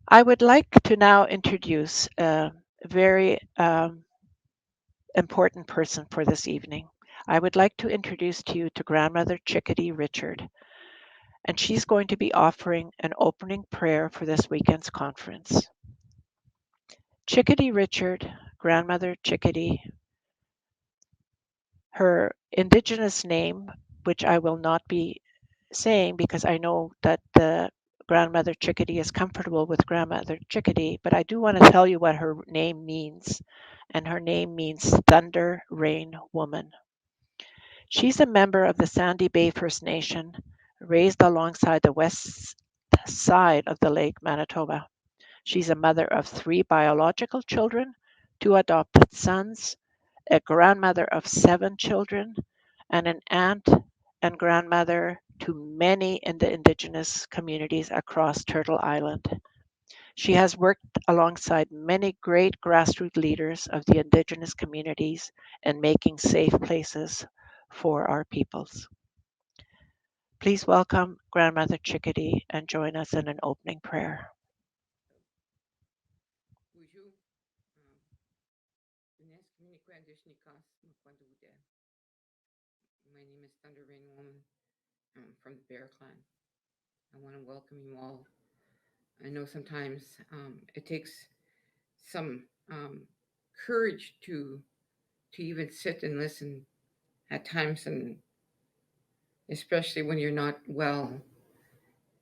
I would like to now introduce a very important person for this evening. I would like to introduce to you to Grandmother Chickadee Richard, and she's going to be offering an opening prayer for this weekend's conference. Chickadee Richard, Grandmother Chickadee, her Indigenous name, which I will not be saying because I know that the Grandmother Chickadee is comfortable with Grandmother Chickadee, but I do want to tell you what her name means. And her name means Thunder Rain Woman. She's a member of the Sandy Bay First Nation, raised alongside the west side of the Lake Manitoba. She's a mother of three biological children, two adopted sons, a grandmother of seven children, and an aunt and grandmother to many in the Indigenous communities across Turtle Island. She has worked alongside many great grassroots leaders of the Indigenous communities in making safe places for our peoples. Please welcome Grandmother Chickadee and join us in an opening prayer. Bonjour. My name is Thunder Rain Woman from the Bear Clan. I want to welcome you all. I know sometimes it takes some courage to even sit and listen at times, and especially when you're not well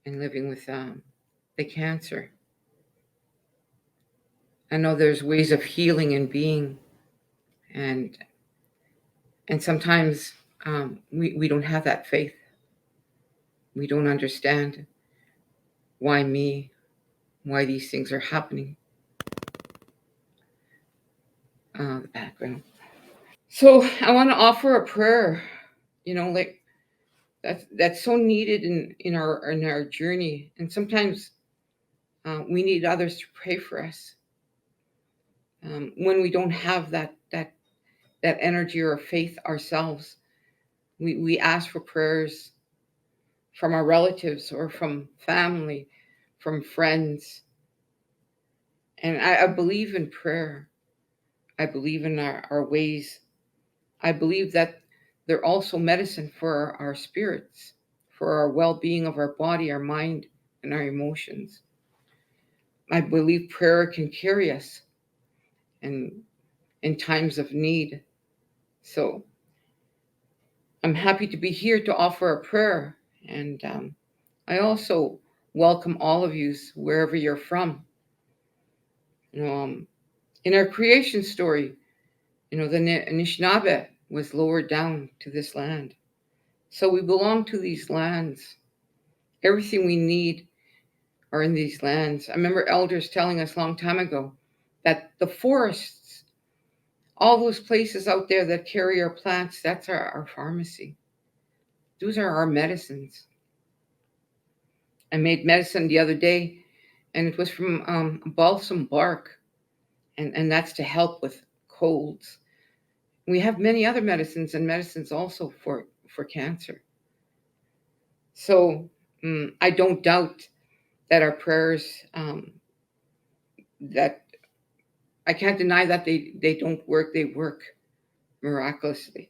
and living with the cancer. I know there's ways of healing and being, and sometimes we don't have that faith. We don't understand why me, why these things are happening. The background. So I want to offer a prayer, like that's so needed in our journey, and sometimes we need others to pray for us when we don't have that energy or faith ourselves. We ask for prayers from our relatives or from family, from friends, and I believe in prayer. I believe in our ways. I believe that they're also medicine for our spirits, for our well being of our body, our mind, and our emotions. I believe prayer can carry us in, in times of need. So I'm happy to be here to offer a prayer. And I also welcome all of you wherever you're from. You know, um, in our creation story, the Anishinaabe was lowered down to this land. So we belong to these lands. Everything we need are in these lands. I remember elders telling us a long time ago that the forests, all those places out there that carry our plants, that's our pharmacy. Those are our medicines. I made medicine the other day, and it was from balsam bark, and that's to help with colds. We have many other medicines and medicines also for cancer. So I don't doubt that our prayers, that I can't deny that they don't work. They work miraculously.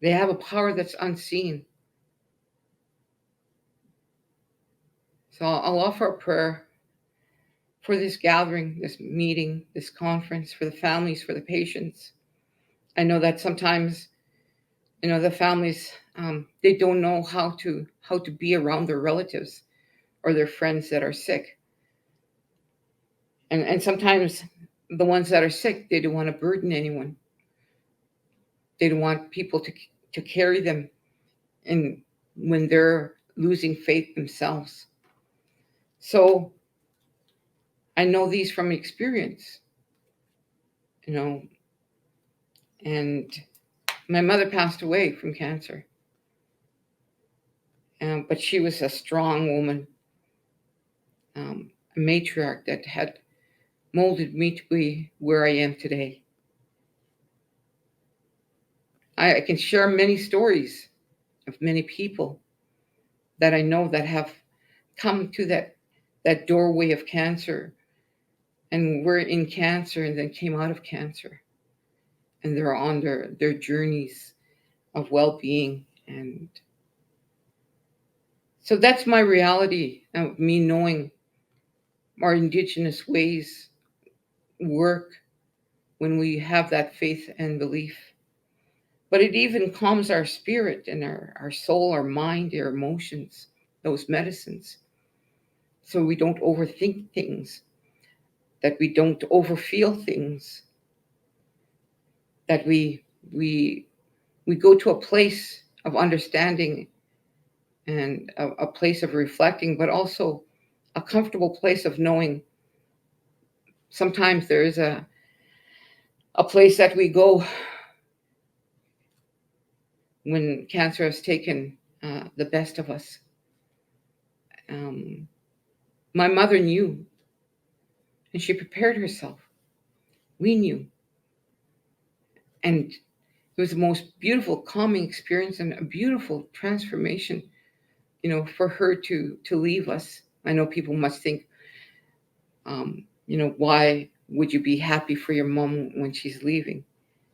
They have a power that's unseen. So I'll offer a prayer for this gathering, this meeting, this conference, for the families, for the patients. I know that sometimes, the families, they don't know how to be around their relatives or their friends that are sick, and sometimes the ones that are sick, they don't want to burden anyone. They don't want people to carry them in when they're losing faith themselves. So I know these from experience, you know, and my mother passed away from cancer, but she was a strong woman, a matriarch that had molded me to be where I am today. I can share many stories of many people that I know that have come to that doorway of cancer, and were in cancer and then came out of cancer, and they're on their journeys of well-being. And so that's my reality of me knowing our indigenous ways work when we have that faith and belief. But it even calms our spirit and our soul, our mind, our emotions, those medicines. So we don't overthink things, that we don't overfeel things, that we we go to a place of understanding and a place of reflecting, but also a comfortable place of knowing sometimes there is a place that we go when cancer has taken the best of us. Um, my mother knew, and she prepared herself. We knew. And it was the most beautiful, calming experience and a beautiful transformation, for her to leave us. I know people must think, why would you be happy for your mom when she's leaving?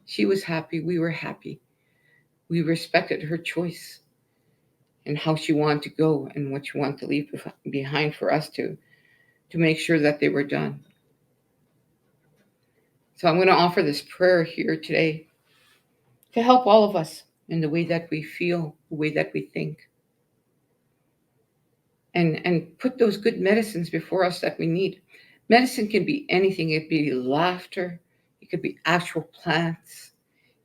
She was happy. We were happy. We respected her choice and how she wanted to go and what she wanted to leave behind for us to make sure that they were done. So I'm going to offer this prayer here today to help all of us in the way that we feel, the way that we think, and put those good medicines before us that we need. Medicine can be anything. It could be laughter. It could be actual plants.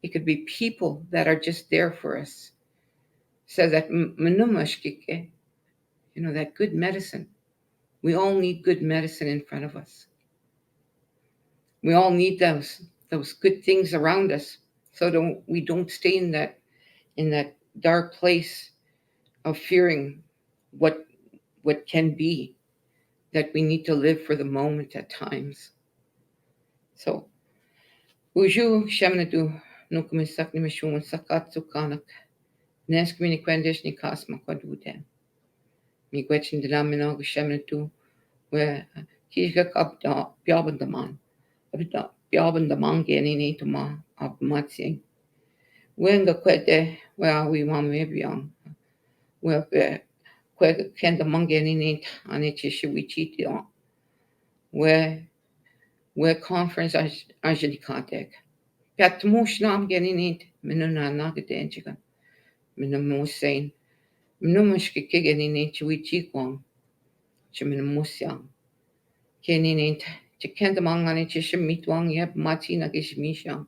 It could be people that are just there for us. So that that good medicine. We all need good medicine in front of us. We all need those good things around us, so we don't stay in that dark place of fearing what what can be, that we need to live for the moment at times. So uju shamnadu no kumisak ni mishun sakatsu kanak nes kmini kwendish ni kasma kwadude mi gwechin dinamino shamnadu where kishka kap byabandaman abita byabandaman geni ni tuma ab matsi wenga kwete where we want maybe on where kwega kenda mangeni ni ani chishi wichiti on where conference ajini contact Pet mushnam geninit minuna nagadenjigan minamusain minumushki kigeninit chiwichikwang chiminamusyang keninit chikendamangani chishimitwang yep matina gishmishang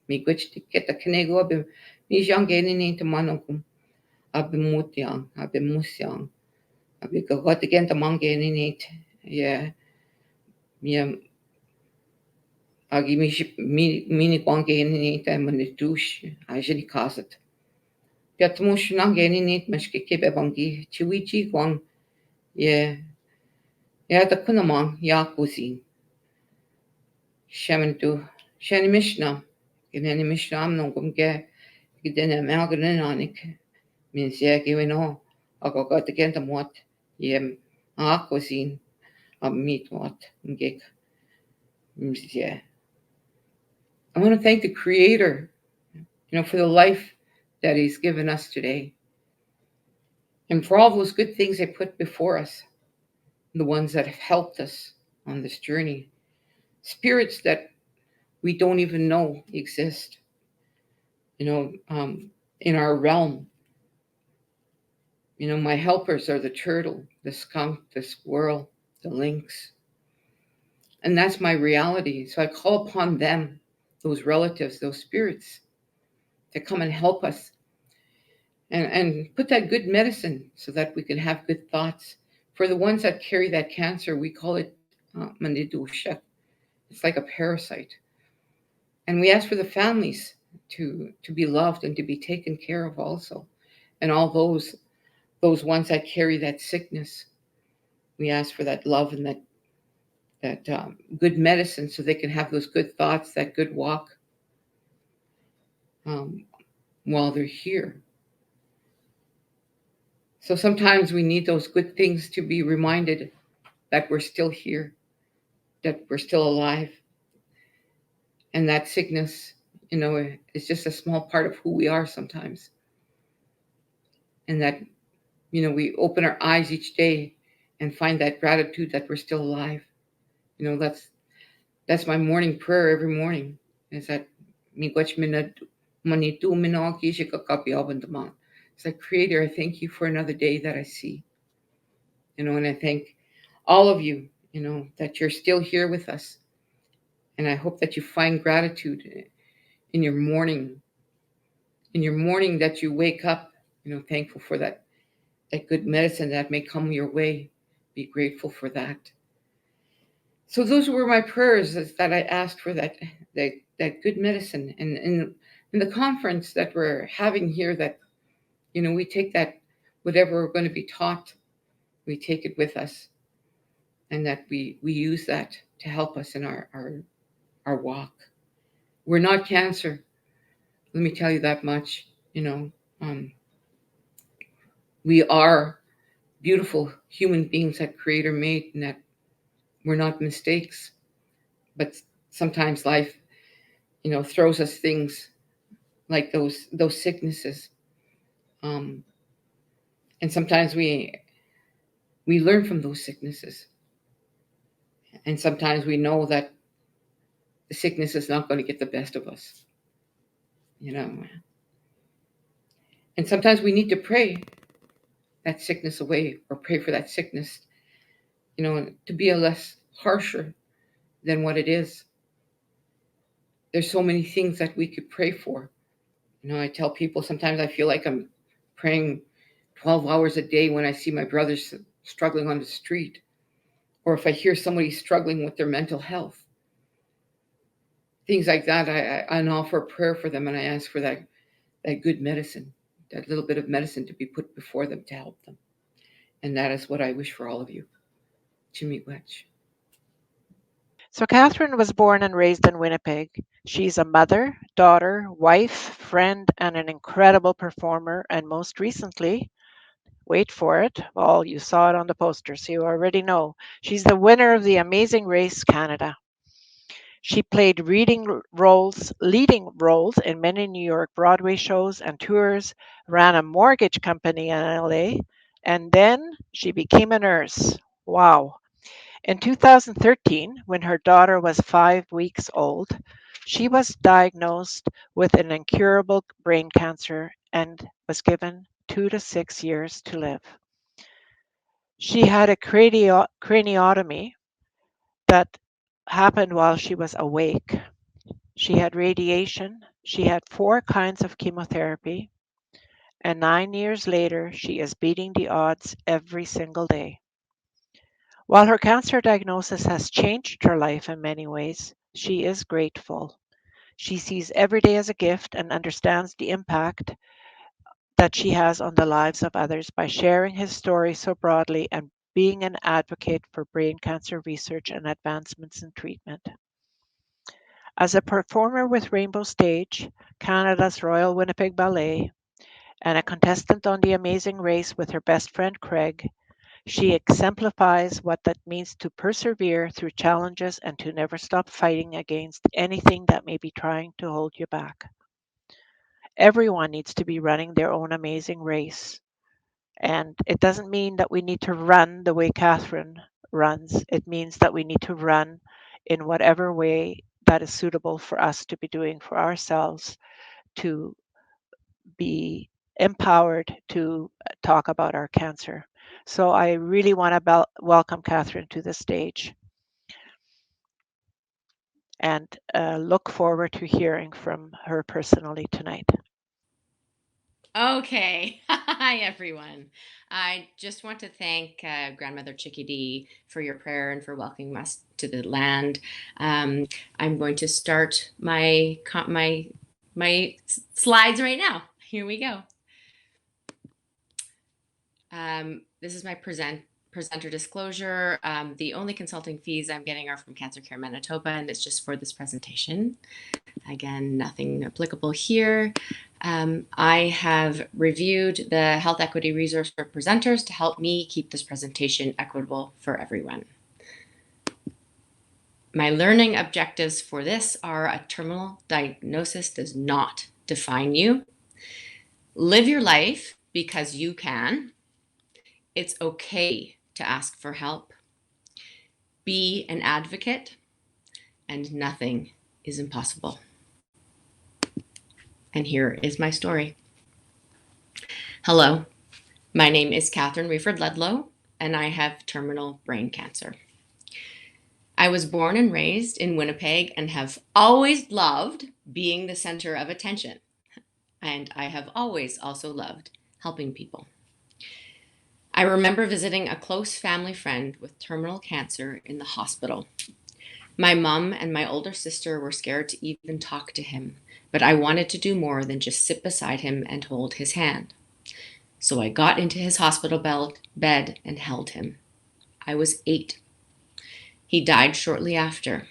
miigwich tiketa kenego ab mijang geninit manokum abimutyang abimusyang abikagotigenta geninit yeah yeah agi mini kwanke ni ta manitush ajini kasat piatmush nangeni nit mashke kebe bangi chiwichi kwang ye ya ta kunamang ya kusin shamantu shani mishna kinani mishna am nongum ge gidene magren anik min sia giveno agogot again the mot ye a kusin am meat what ngek msia. I want to thank the Creator, for the life that He's given us today, and for all those good things He put before us, the ones that have helped us on this journey, spirits that we don't even know exist, you know, um, in our realm. My helpers are the turtle, the skunk, the squirrel, the lynx, and that's my reality. So I call upon them, those relatives, those spirits, to come and help us and put that good medicine so that we can have good thoughts. For the ones that carry that cancer, we call it manidusha. It's like a parasite. And we ask for the families to be loved and to be taken care of also. And all those ones that carry that sickness, we ask for that love and that good medicine so they can have those good thoughts, that good walk um, while they're here. So sometimes we need those good things to be reminded that we're still here, that we're still alive, and that sickness, is just a small part of who we are sometimes, and that we open our eyes each day and find that gratitude that we're still alive. That's my morning prayer every morning. Is that miigwech manitu minaki shikakapi abandama. It's like, Creator, I thank you for another day that I see. And I thank all of you, that you're still here with us. And I hope that you find gratitude in your morning, that you wake up, thankful for that good medicine that may come your way. Be grateful for that. So those were my prayers, that I asked for that, that good medicine. And in the conference that we're having here, that we take that, whatever we're going to be taught, we take it with us, and that we use that to help us in our walk. We're not cancer. Let me tell you that much. Um, we are beautiful human beings that Creator made, and that we're not mistakes. But sometimes life, throws us things like those sicknesses, um, and sometimes we learn from those sicknesses, and sometimes we know that the sickness is not going to get the best of us, you know. And sometimes we need to pray that sickness away, or pray for that sickness, to be a less harsher than what it is. There's so many things that we could pray for. I tell people sometimes I feel like I'm praying 12 hours a day when I see my brothers struggling on the street, or if I hear somebody struggling with their mental health, things like that. I offer prayer for them, and I ask for that good medicine, that little bit of medicine to be put before them to help them. And that is what I wish for all of you. Chimiwech. So Catherine was born and raised in Winnipeg. She's a mother, daughter, wife, friend, and an incredible performer. And most recently, wait for it, well, you saw it on the poster, so you already know. She's the winner of the Amazing Race Canada. She played leading roles in many New York Broadway shows and tours, ran a mortgage company in LA, and then she became a nurse. Wow. In 2013, when her daughter was 5 weeks old, she was diagnosed with an incurable brain cancer and was given 2 to 6 years to live. She had a craniotomy that happened while she was awake. She had radiation. She had 4 kinds of chemotherapy. And 9 years later, she is beating the odds every single day. While her cancer diagnosis has changed her life in many ways, she is grateful. She sees every day as a gift and understands the impact that she has on the lives of others by sharing his story so broadly and being an advocate for brain cancer research and advancements in treatment. As a performer with Rainbow Stage, Canada's Royal Winnipeg Ballet, and a contestant on The Amazing Race with her best friend Craig, she exemplifies what that means to persevere through challenges and to never stop fighting against anything that may be trying to hold you back. Everyone needs to be running their own amazing race. And it doesn't mean that we need to run the way Catherine runs. It means that we need to run in whatever way that is suitable for us to be doing for ourselves to be empowered to talk about our cancer. So I really want to welcome Catherine to the stage and look forward to hearing from her personally tonight. Okay. Hi, everyone. I just want to thank Grandmother Chickadee for your prayer and for welcoming us to the land. I'm going to start my slides right now. Here we go. This is my presenter disclosure. The only consulting fees I'm getting are from CancerCare Manitoba, and it's just for this presentation. Again, nothing applicable here. I have reviewed the health equity resource for presenters to help me keep this presentation equitable for everyone. My learning objectives for this are: a terminal diagnosis does not define you. Live your life because you can. It's okay to ask for help. Be an advocate, and nothing is impossible. And here is my story. Hello, my name is Catherine Wreford-Ledlow, and I have terminal brain cancer. I was born and raised in Winnipeg and have always loved being the center of attention. And I have always also loved helping people. I remember visiting a close family friend with terminal cancer in the hospital. My mom and my older sister were scared to even talk to him, but I wanted to do more than just sit beside him and hold his hand. So I got into his hospital bed and held him. I was 8. He died shortly after.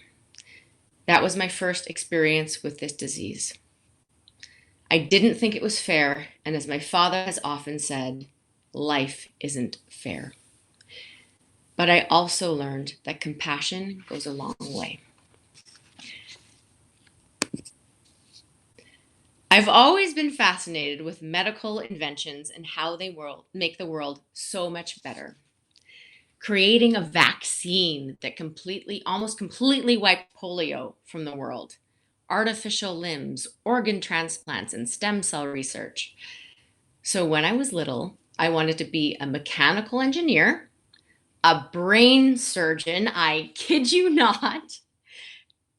That was my first experience with this disease. I didn't think it was fair, and as my father has often said, life isn't fair. But I also learned that compassion goes a long way. I've always been fascinated with medical inventions and how they make the world so much better. Creating a vaccine that almost completely wiped polio from the world, artificial limbs, organ transplants, and stem cell research. So when I was little, I wanted to be a mechanical engineer, a brain surgeon, I kid you not,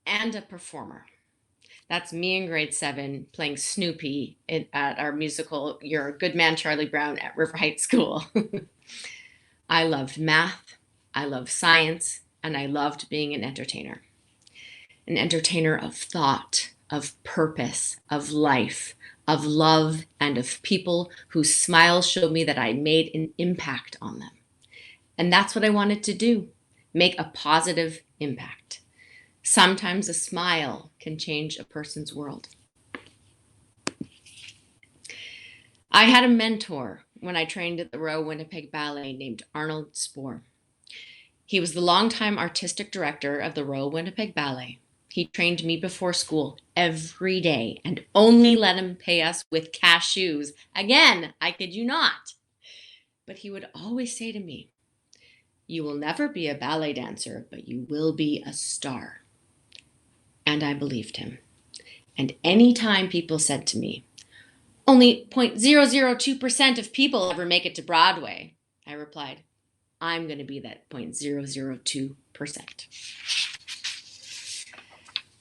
and a performer. That's me in grade 7 playing Snoopy at our musical, You're a Good Man, Charlie Brown at River Heights School. I loved math, I loved science, and I loved being an entertainer. An entertainer of thought, of purpose, of life, of love, and of people whose smiles showed me that I made an impact on them. And that's what I wanted to do, make a positive impact. Sometimes a smile can change a person's world. I had a mentor when I trained at the Royal Winnipeg Ballet named Arnold Spohr. He was the longtime artistic director of the Royal Winnipeg Ballet. He trained me before school every day and only let him pay us with cashews. Again, I kid you not. But he would always say to me, "You will never be a ballet dancer, but you will be a star." And I believed him. And any time people said to me, "Only 0.002% of people ever make it to Broadway," I replied, "I'm going to be that 0.002%.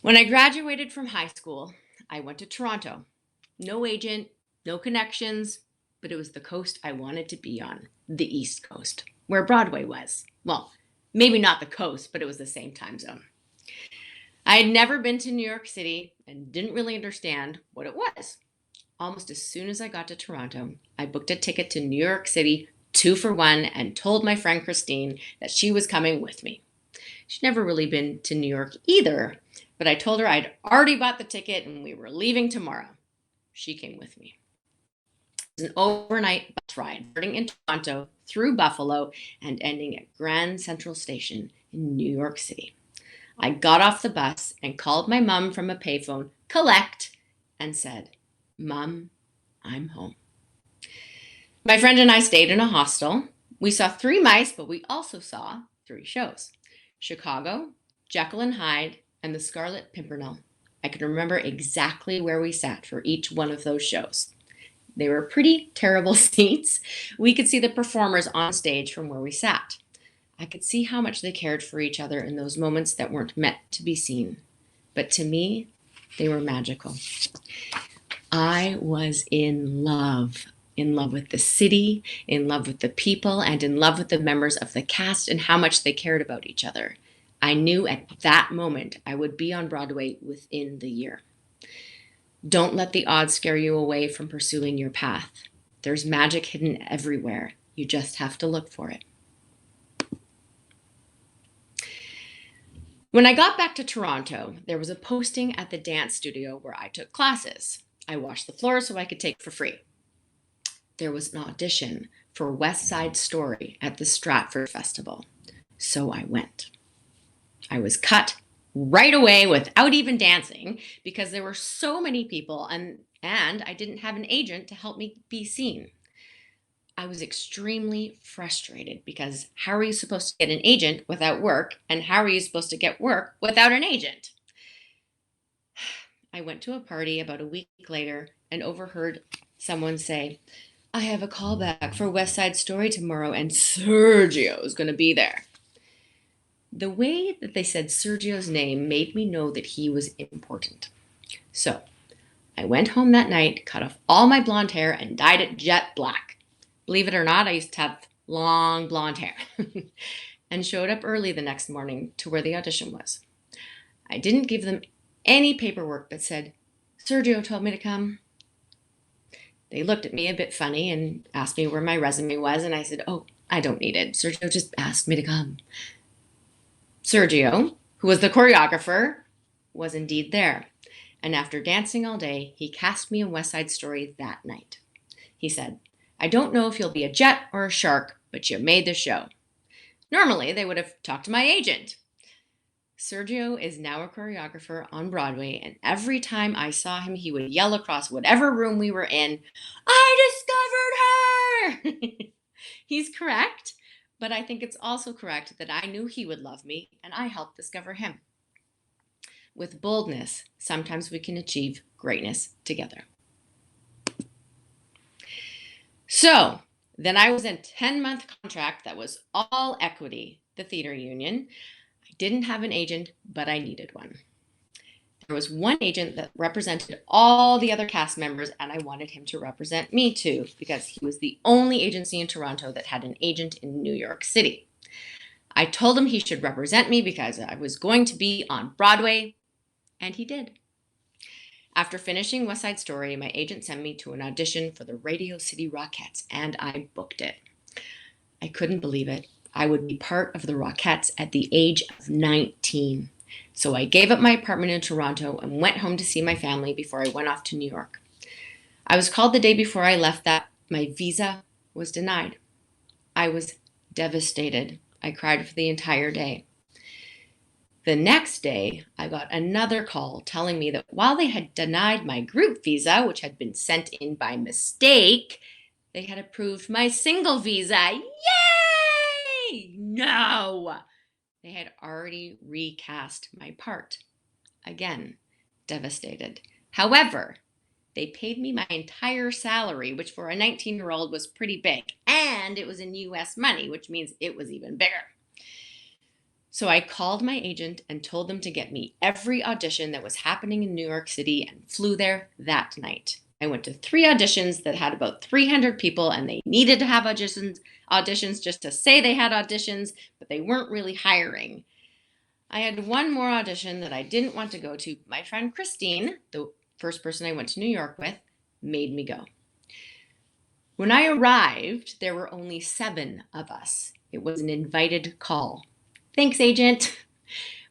When I graduated from high school, I went to Toronto. No agent, no connections, but it was the coast I wanted to be on, the East Coast, where Broadway was. Well, maybe not the coast, but it was the same time zone. I had never been to New York City and didn't really understand what it was. Almost as soon as I got to Toronto, I booked a ticket to New York City 2 for 1 and told my friend Christine that she was coming with me. She'd never really been to New York either, but I told her I'd already bought the ticket and we were leaving tomorrow. She came with me. It was an overnight bus ride starting in Toronto through Buffalo and ending at Grand Central Station in New York City. I got off the bus and called my mom from a payphone, collect, and said, "Mom, I'm home." My friend and I stayed in a hostel. We saw 3 mice, but we also saw 3 shows: Chicago, Jekyll and Hyde, and The Scarlet Pimpernel. I can remember exactly where we sat for each one of those shows. They were pretty terrible seats. We could see the performers on stage from where we sat. I could see how much they cared for each other in those moments that weren't meant to be seen. But to me, they were magical. I was in love with the city, in love with the people, and in love with the members of the cast and how much they cared about each other. I knew at that moment I would be on Broadway within the year. Don't let the odds scare you away from pursuing your path. There's magic hidden everywhere. You just have to look for it. When I got back to Toronto, there was a posting at the dance studio where I took classes. I washed the floor so I could take for free. There was an audition for West Side Story at the Stratford Festival, so I went. I was cut right away without even dancing because there were so many people and I didn't have an agent to help me be seen. I was extremely frustrated because how are you supposed to get an agent without work? And how are you supposed to get work without an agent? I went to a party about a week later and overheard someone say, I have a callback for West Side Story tomorrow and Sergio is going to be there. The way that they said Sergio's name made me know that he was important. So I went home that night, cut off all my blonde hair, and dyed it jet black. Believe it or not, I used to have long blonde hair and showed up early the next morning to where the audition was. I didn't give them any paperwork but said, Sergio told me to come. They looked at me a bit funny and asked me where my resume was, and I said, oh, I don't need it. Sergio just asked me to come. Sergio, who was the choreographer, was indeed there. And after dancing all day, he cast me in West Side Story that night. He said, I don't know if you'll be a jet or a shark, but you made the show. Normally, they would have talked to my agent. Sergio is now a choreographer on Broadway, and every time I saw him, he would yell across whatever room we were in, I discovered her! He's correct, but I think it's also correct that I knew he would love me, and I helped discover him. With boldness, sometimes we can achieve greatness together. So, then I was in a 10-month contract that was all equity, the theater union. I didn't have an agent, but I needed one. There was one agent that represented all the other cast members, and I wanted him to represent me too, because he was the only agency in Toronto that had an agent in New York City. I told him he should represent me because I was going to be on Broadway, and he did. After finishing West Side Story, my agent sent me to an audition for the Radio City Rockettes, and I booked it. I couldn't believe it. I would be part of the Rockettes at the age of 19. So I gave up my apartment in Toronto and went home to see my family before I went off to New York. I was called the day before I left that my visa was denied. I was devastated. I cried for the entire day. The next day, I got another call telling me that while they had denied my group visa, which had been sent in by mistake, they had approved my single visa. Yay! No! They had already recast my part. Again, devastated. However, they paid me my entire salary, which for a 19-year-old was pretty big. And it was in US money, which means it was even bigger. So I called my agent and told them to get me every audition that was happening in New York City and flew there that night. I went to 3 auditions that had about 300 people, and they needed to have auditions just to say they had auditions, but they weren't really hiring. I had one more audition that I didn't want to go to. My friend Christine, the first person I went to New York with, made me go. When I arrived, there were only 7 of us. It was an invited call. Thanks, agent.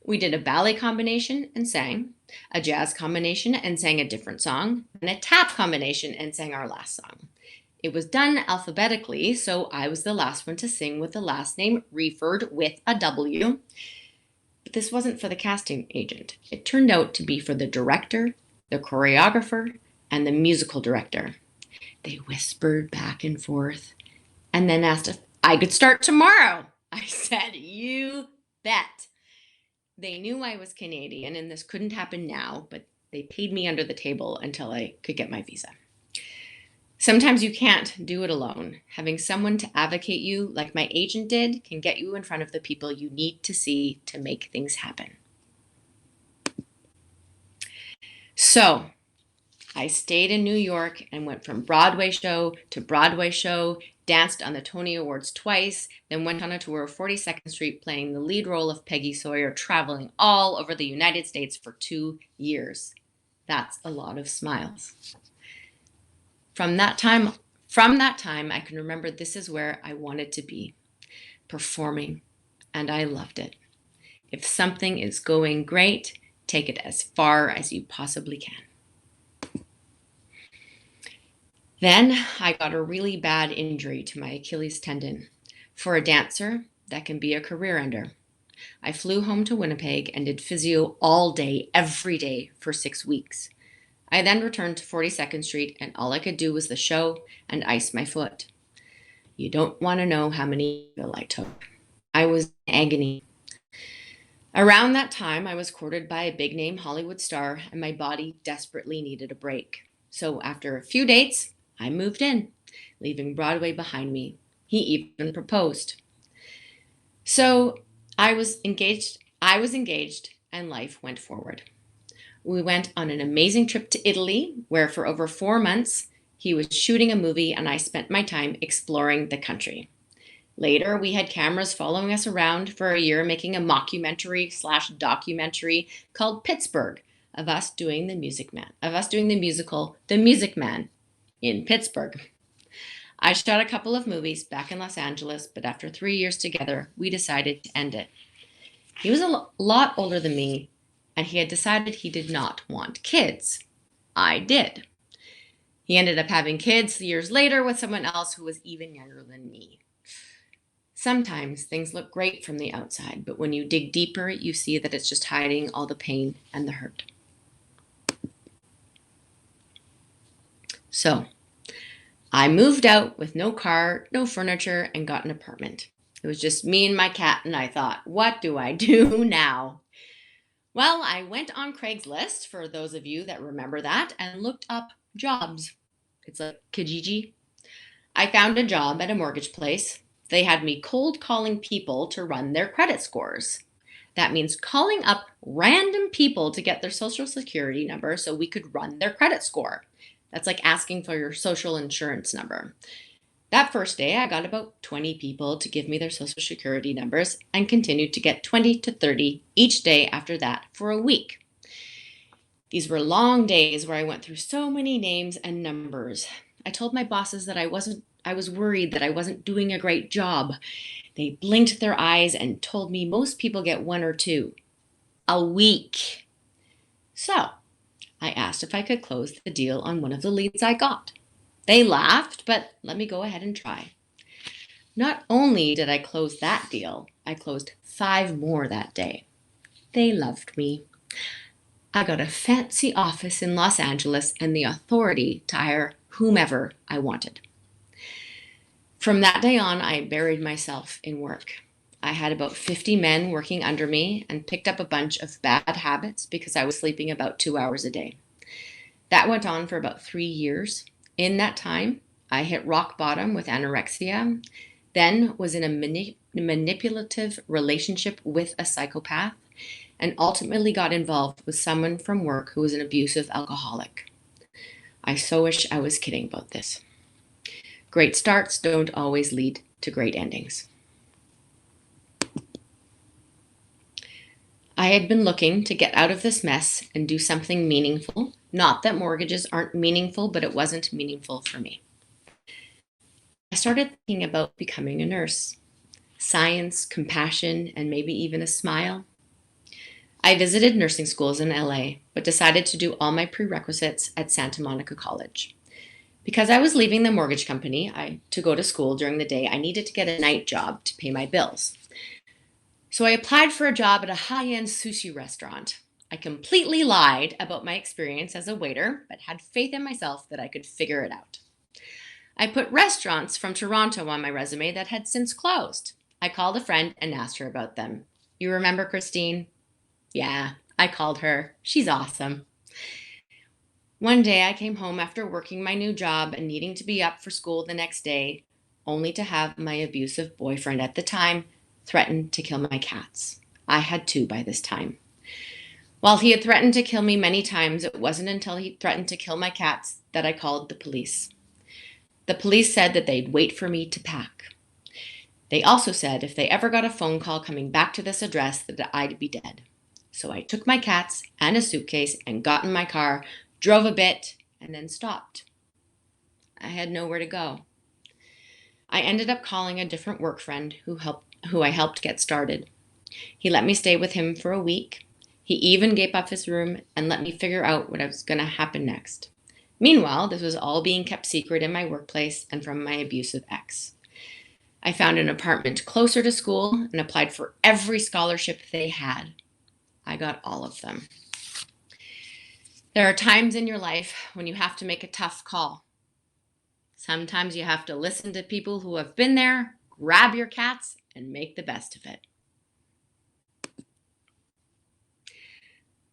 We did a ballet combination and sang, a jazz combination and sang a different song, and a tap combination and sang our last song. It was done alphabetically, so I was the last one to sing with the last name Wreford with a W. But this wasn't for the casting agent. It turned out to be for the director, the choreographer, and the musical director. They whispered back and forth and then asked if I could start tomorrow. I said, you bet. They knew I was Canadian and this couldn't happen now, but they paid me under the table until I could get my visa. Sometimes you can't do it alone. Having someone to advocate you, like my agent did, can get you in front of the people you need to see to make things happen. So I stayed in New York and went from Broadway show to Broadway show, danced on the Tony Awards twice, then went on a tour of 42nd Street playing the lead role of Peggy Sawyer, traveling all over the United States for 2 years. That's a lot of smiles. From that time, I can remember this is where I wanted to be, performing, and I loved it. If something is going great, take it as far as you possibly can. Then I got a really bad injury to my Achilles tendon. For a dancer, that can be a career ender. I flew home to Winnipeg and did physio all day, every day for 6 weeks. I then returned to 42nd Street, and all I could do was the show and ice my foot. You don't want to know how many pills I took. I was in agony. Around that time, I was courted by a big-name Hollywood star, and my body desperately needed a break. So after a few dates, I moved in, leaving Broadway behind me. He even proposed. So I was engaged, and life went forward. We went on an amazing trip to Italy, where for over 4 months, he was shooting a movie and I spent my time exploring the country. Later, we had cameras following us around for a year, making a mockumentary/documentary called Pittsburgh of us doing the musical The Music Man in Pittsburgh. I shot a couple of movies back in Los Angeles, but after 3 years together, we decided to end it. He was a lot older than me, and he had decided he did not want kids. I did. He ended up having kids years later with someone else who was even younger than me. Sometimes things look great from the outside, but when you dig deeper, you see that it's just hiding all the pain and the hurt. So, I moved out with no car, no furniture, and got an apartment. It was just me and my cat, and I thought, what do I do now? Well, I went on Craigslist, for those of you that remember that, and looked up jobs. It's like Kijiji. I found a job at a mortgage place. They had me cold calling people to run their credit scores. That means calling up random people to get their social security number so we could run their credit score. That's like asking for your social insurance number. That first day, I got about 20 people to give me their social security numbers and continued to get 20 to 30 each day after that for a week. These were long days where I went through so many names and numbers. I told my bosses that I was worried that I wasn't doing a great job. They blinked their eyes and told me most people get 1 or 2 a week. So I asked if I could close the deal on one of the leads I got. They laughed, but let me go ahead and try. Not only did I close that deal, I closed 5 more that day. They loved me. I got a fancy office in Los Angeles and the authority to hire whomever I wanted. From that day on, I buried myself in work. I had about 50 men working under me and picked up a bunch of bad habits because I was sleeping about 2 hours a day. That went on for about 3 years. In that time, I hit rock bottom with anorexia, then was in a manipulative relationship with a psychopath, and ultimately got involved with someone from work who was an abusive alcoholic. I so wish I was kidding about this. Great starts don't always lead to great endings. I had been looking to get out of this mess and do something meaningful. Not that mortgages aren't meaningful, but it wasn't meaningful for me. I started thinking about becoming a nurse. Science, compassion, and maybe even a smile. I visited nursing schools in LA, but decided to do all my prerequisites at Santa Monica College. Because I was leaving the mortgage company to go to school during the day, I needed to get a night job to pay my bills. So I applied for a job at a high-end sushi restaurant. I completely lied about my experience as a waiter, but had faith in myself that I could figure it out. I put restaurants from Toronto on my resume that had since closed. I called a friend and asked her about them. You remember Christine? Yeah, I called her. She's awesome. One day I came home after working my new job and needing to be up for school the next day, only to have my abusive boyfriend at the time threaten to kill my cats. I had 2 by this time. While he had threatened to kill me many times, it wasn't until he threatened to kill my cats that I called the police. The police said that they'd wait for me to pack. They also said if they ever got a phone call coming back to this address that I'd be dead. So I took my cats and a suitcase and got in my car, drove a bit, and then stopped. I had nowhere to go. I ended up calling a different work friend who I helped get started. He let me stay with him for a week. He even gave up his room and let me figure out what was going to happen next. Meanwhile, this was all being kept secret in my workplace and from my abusive ex. I found an apartment closer to school and applied for every scholarship they had. I got all of them. There are times in your life when you have to make a tough call. Sometimes you have to listen to people who have been there, grab your cats, and make the best of it.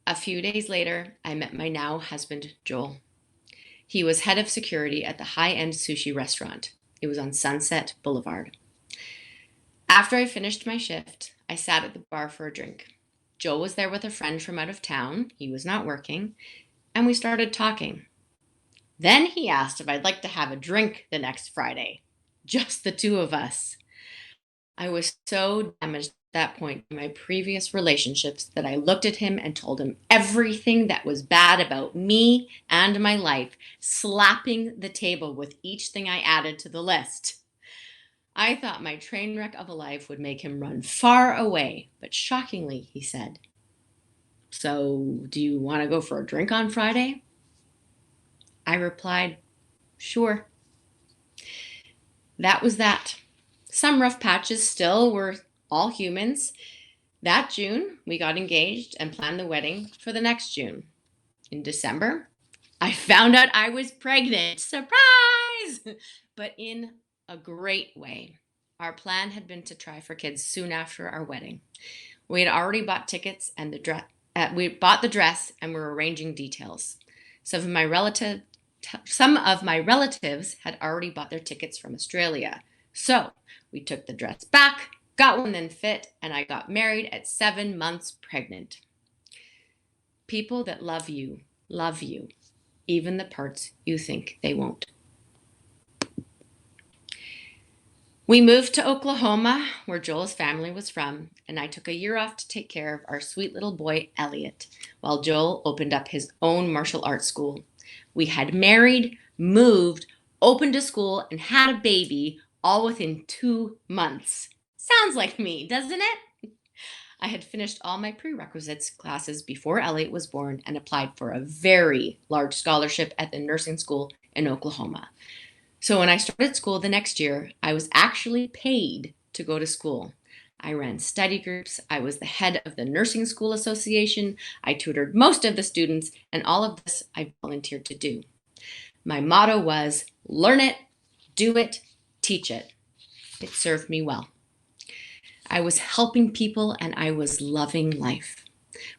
A few days later, I met my now husband, Joel. He was head of security at the high-end sushi restaurant. It was on Sunset Boulevard. After I finished my shift, I sat at the bar for a drink. Joel was there with a friend from out of town. He was not working, and we started talking. Then he asked if I'd like to have a drink the next Friday. Just the two of us. I was so damaged at that point in my previous relationships that I looked at him and told him everything that was bad about me and my life, slapping the table with each thing I added to the list. I thought my train wreck of a life would make him run far away, but shockingly, he said, "So, do you want to go for a drink on Friday?" I replied, "Sure." That was that. Some rough patches still, were all humans. That June, we got engaged and planned the wedding for the next June. In December, I found out I was pregnant. Surprise! But in a great way. Our plan had been to try for kids soon after our wedding. We had already bought tickets and we bought the dress and were arranging details. Some of my relatives had already bought their tickets from Australia. So we took the dress back, got one then fit, and I got married at 7 months pregnant. People that love you, even the parts you think they won't. We moved to Oklahoma, where Joel's family was from, and I took a year off to take care of our sweet little boy, Elliot, while Joel opened up his own martial arts school. We had married, moved, opened a school, and had a baby all within 2 months. Sounds like me, doesn't it? I had finished all my prerequisites classes before Elliot was born and applied for a very large scholarship at the nursing school in Oklahoma. So when I started school the next year, I was actually paid to go to school. I ran study groups. I was the head of the Nursing School Association. I tutored most of the students, and all of this I volunteered to do. My motto was, learn it, do it, teach it. It served me well. I was helping people and I was loving life.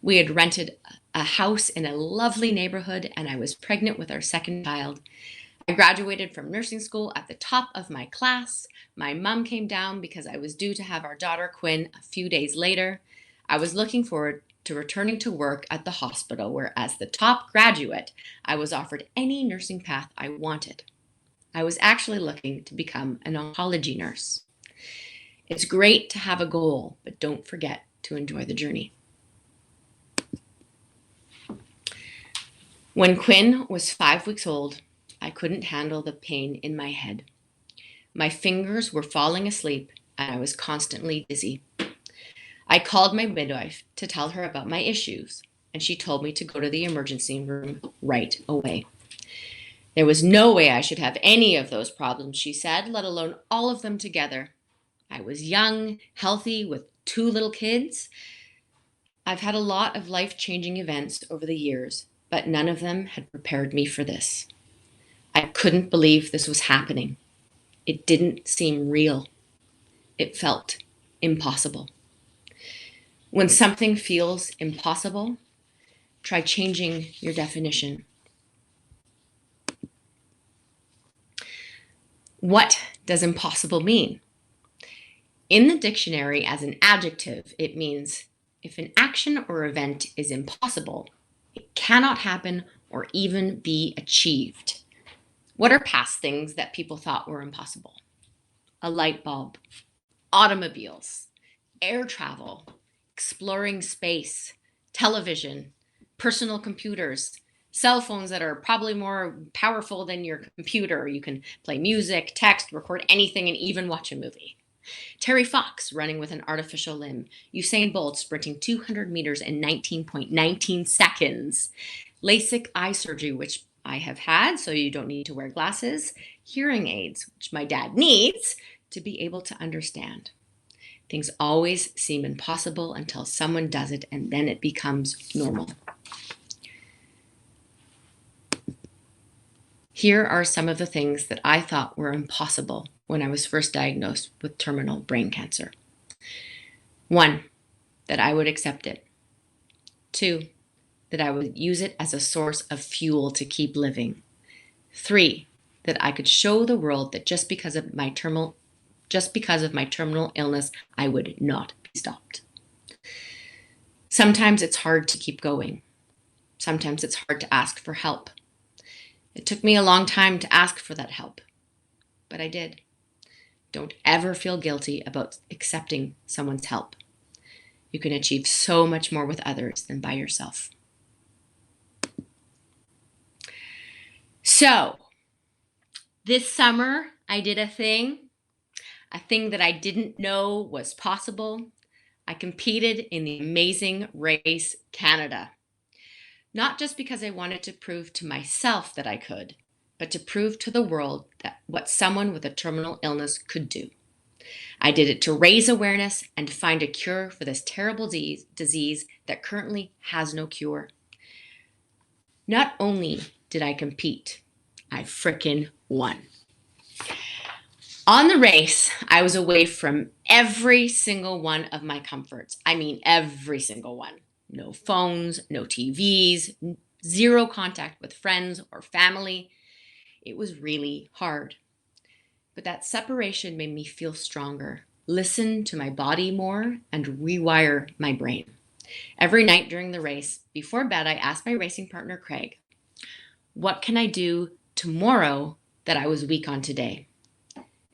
We had rented a house in a lovely neighborhood and I was pregnant with our second child. I graduated from nursing school at the top of my class. My mom came down because I was due to have our daughter Quinn a few days later. I was looking forward to returning to work at the hospital where, as the top graduate, I was offered any nursing path I wanted. I was actually looking to become an oncology nurse. It's great to have a goal, but don't forget to enjoy the journey. When Quinn was 5 weeks old, I couldn't handle the pain in my head. My fingers were falling asleep and I was constantly dizzy. I called my midwife to tell her about my issues, and she told me to go to the emergency room right away. There was no way I should have any of those problems, she said, let alone all of them together. I was young, healthy, with 2 little kids. I've had a lot of life-changing events over the years, but none of them had prepared me for this. I couldn't believe this was happening. It didn't seem real. It felt impossible. When something feels impossible, try changing your definition. What does impossible mean? In the dictionary, as an adjective, it means if an action or event is impossible, it cannot happen or even be achieved. What are past things that people thought were impossible? A light bulb, automobiles, air travel, exploring space, television, personal computers, cell phones that are probably more powerful than your computer. You can play music, text, record anything, and even watch a movie. Terry Fox running with an artificial limb. Usain Bolt sprinting 200 meters in 19.19 seconds. LASIK eye surgery, which I have had, so you don't need to wear glasses. Hearing aids, which my dad needs to be able to understand. Things always seem impossible until someone does it, and then it becomes normal. Here are some of the things that I thought were impossible when I was first diagnosed with terminal brain cancer. 1, that I would accept it. 2, that I would use it as a source of fuel to keep living. 3, that I could show the world that just because of my terminal illness, I would not be stopped. Sometimes it's hard to keep going. Sometimes it's hard to ask for help. It took me a long time to ask for that help, but I did. Don't ever feel guilty about accepting someone's help. You can achieve so much more with others than by yourself. So, this summer I did a thing that I didn't know was possible. I competed in the Amazing Race Canada. Not just because I wanted to prove to myself that I could, but to prove to the world that what someone with a terminal illness could do. I did it to raise awareness and find a cure for this terrible disease that currently has no cure. Not only did I compete, I frickin' won. On the race, I was away from every single one of my comforts. I mean, every single one. No phones, no TVs, zero contact with friends or family. It was really hard. But that separation made me feel stronger, listen to my body more, and rewire my brain. Every night during the race, before bed, I asked my racing partner, Craig, what can I do tomorrow that I was weak on today?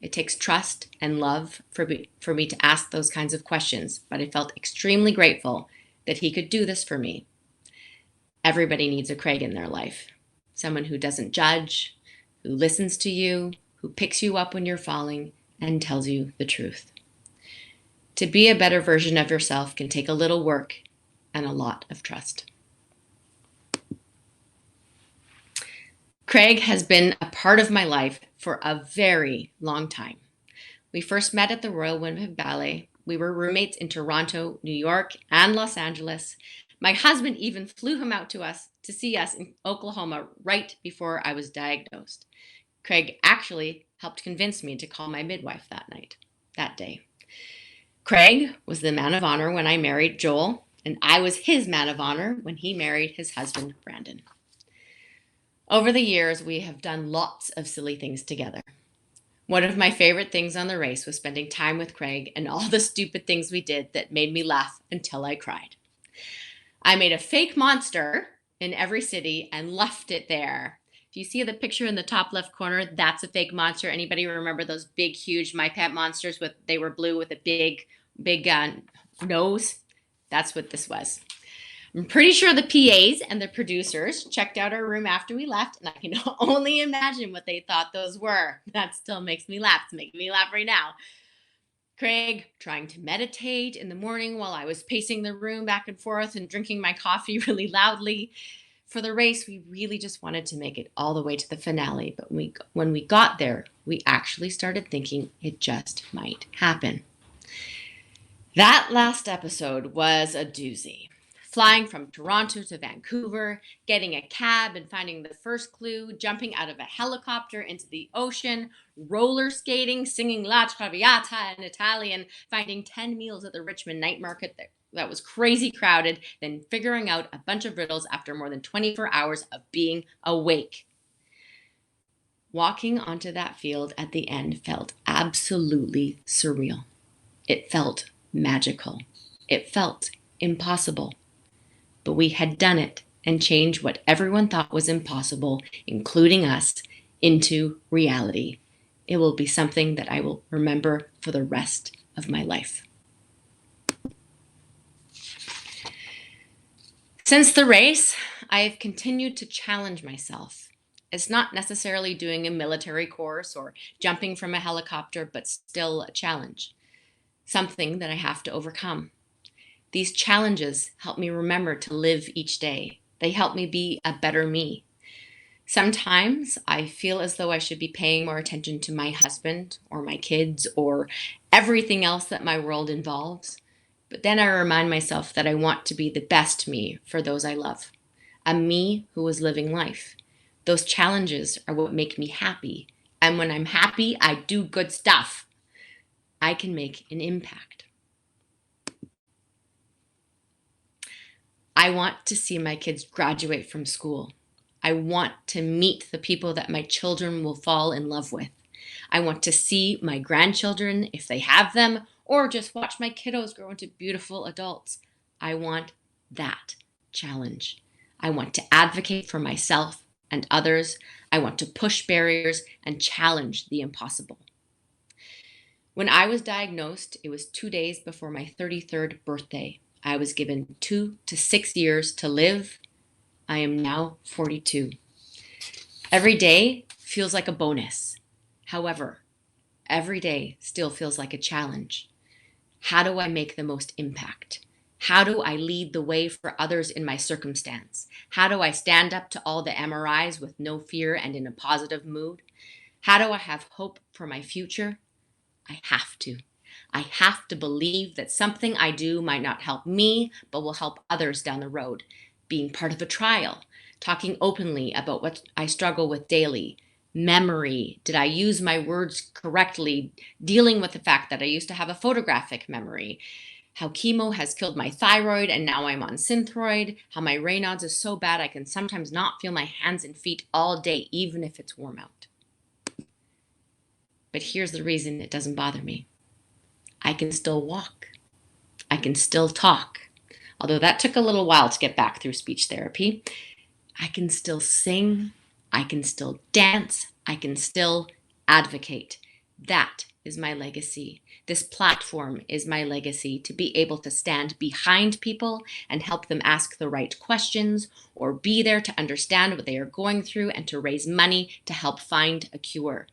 It takes trust and love for me to ask those kinds of questions, but I felt extremely grateful that he could do this for me. Everybody needs a Craig in their life. Someone who doesn't judge, who listens to you, who picks you up when you're falling, and tells you the truth. To be a better version of yourself can take a little work and a lot of trust. Craig has been a part of my life for a very long time. We first met at the Royal Winnipeg Ballet. We were roommates in Toronto, New York, and Los Angeles. My husband even flew him out to see us in Oklahoma right before I was diagnosed. Craig actually helped convince me to call my midwife that day. Craig was the man of honor when I married Joel, and I was his man of honor when he married his husband, Brandon. Over the years, we have done lots of silly things together. One of my favorite things on the race was spending time with Craig and all the stupid things we did that made me laugh until I cried. I made a fake monster in every city and left it there. If you see the picture in the top left corner, that's a fake monster. Anybody remember those big, huge My Pet monsters? They were blue with a big nose? That's what this was. I'm pretty sure the PAs and the producers checked out our room after we left, and I can only imagine what they thought those were. That still makes me laugh. It's making me laugh right now. Craig trying to meditate in the morning while I was pacing the room back and forth and drinking my coffee really loudly. For the race, we really just wanted to make it all the way to the finale, but when we got there, we actually started thinking it just might happen. That last episode was a doozy. Flying from Toronto to Vancouver, getting a cab and finding the first clue, jumping out of a helicopter into the ocean, roller skating, singing La Traviata in Italian, finding 10 meals at the Richmond night market that was crazy crowded, then figuring out a bunch of riddles after more than 24 hours of being awake. Walking onto that field at the end felt absolutely surreal. It felt magical. It felt impossible. But we had done it and changed what everyone thought was impossible, including us, into reality. It will be something that I will remember for the rest of my life. Since the race, I have continued to challenge myself. It's not necessarily doing a military course or jumping from a helicopter, but still a challenge, something that I have to overcome. These challenges help me remember to live each day. They help me be a better me. Sometimes I feel as though I should be paying more attention to my husband or my kids or everything else that my world involves. But then I remind myself that I want to be the best me for those I love, a me who is living life. Those challenges are what make me happy. And when I'm happy, I do good stuff. I can make an impact. I want to see my kids graduate from school. I want to meet the people that my children will fall in love with. I want to see my grandchildren, if they have them, or just watch my kiddos grow into beautiful adults. I want that challenge. I want to advocate for myself and others. I want to push barriers and challenge the impossible. When I was diagnosed, it was 2 days before my 33rd birthday. I was given 2 to 6 years to live. I am now 42. Every day feels like a bonus. However, every day still feels like a challenge. How do I make the most impact? How do I lead the way for others in my circumstance? How do I stand up to all the MRIs with no fear and in a positive mood? How do I have hope for my future? I have to. I have to believe that something I do might not help me, but will help others down the road. Being part of a trial, talking openly about what I struggle with daily, memory. Did I use my words correctly? Dealing with the fact that I used to have a photographic memory. How chemo has killed my thyroid and now I'm on Synthroid. How my Raynaud's is so bad I can sometimes not feel my hands and feet all day, even if it's warm out. But here's the reason it doesn't bother me. I can still walk. I can still talk. Although that took a little while to get back through speech therapy. I can still sing. I can still dance. I can still advocate. That is my legacy. This platform is my legacy, to be able to stand behind people and help them ask the right questions, or be there to understand what they are going through and to raise money to help find a cure.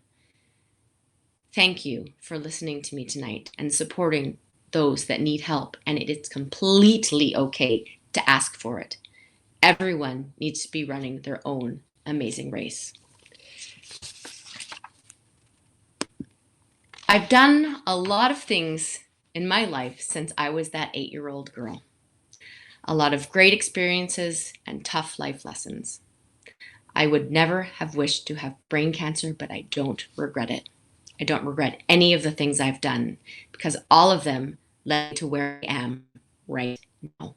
Thank you for listening to me tonight and supporting those that need help, and it is completely okay to ask for it. Everyone needs to be running their own amazing race. I've done a lot of things in my life since I was that 8-year-old girl. A lot of great experiences and tough life lessons. I would never have wished to have brain cancer, but I don't regret it. I don't regret any of the things I've done, because all of them led to where I am right now.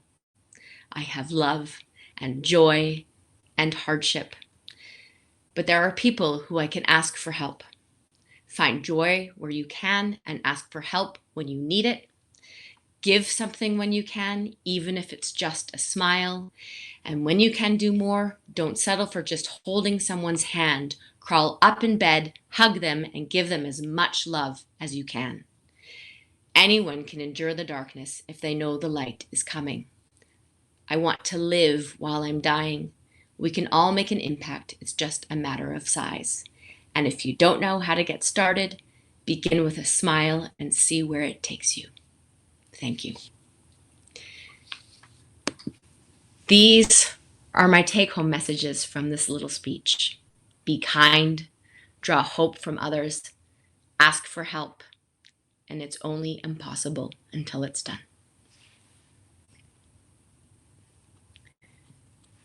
I have love and joy and hardship. But there are people who I can ask for help. Find joy where you can and ask for help when you need it. Give something when you can, even if it's just a smile. And when you can do more, don't settle for just holding someone's hand. Crawl up in bed, hug them, and give them as much love as you can. Anyone can endure the darkness if they know the light is coming. I want to live while I'm dying. We can all make an impact. It's just a matter of size. And if you don't know how to get started, begin with a smile and see where it takes you. Thank you. These are my take-home messages from this little speech. Be kind, draw hope from others, ask for help, and it's only impossible until it's done.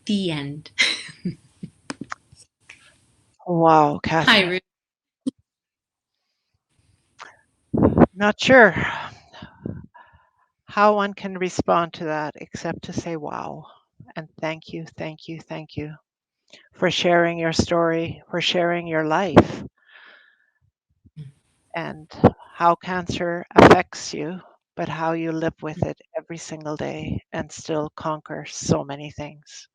The end. Wow, Hi, Catherine. Ruth. Not sure how one can respond to that except to say wow. And thank you, thank you, thank you for sharing your story, for sharing your life, and how cancer affects you, but how you live with it every single day and still conquer so many things.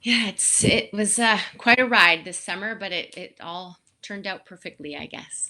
Yeah, it was quite a ride this summer, but it all turned out perfectly, I guess.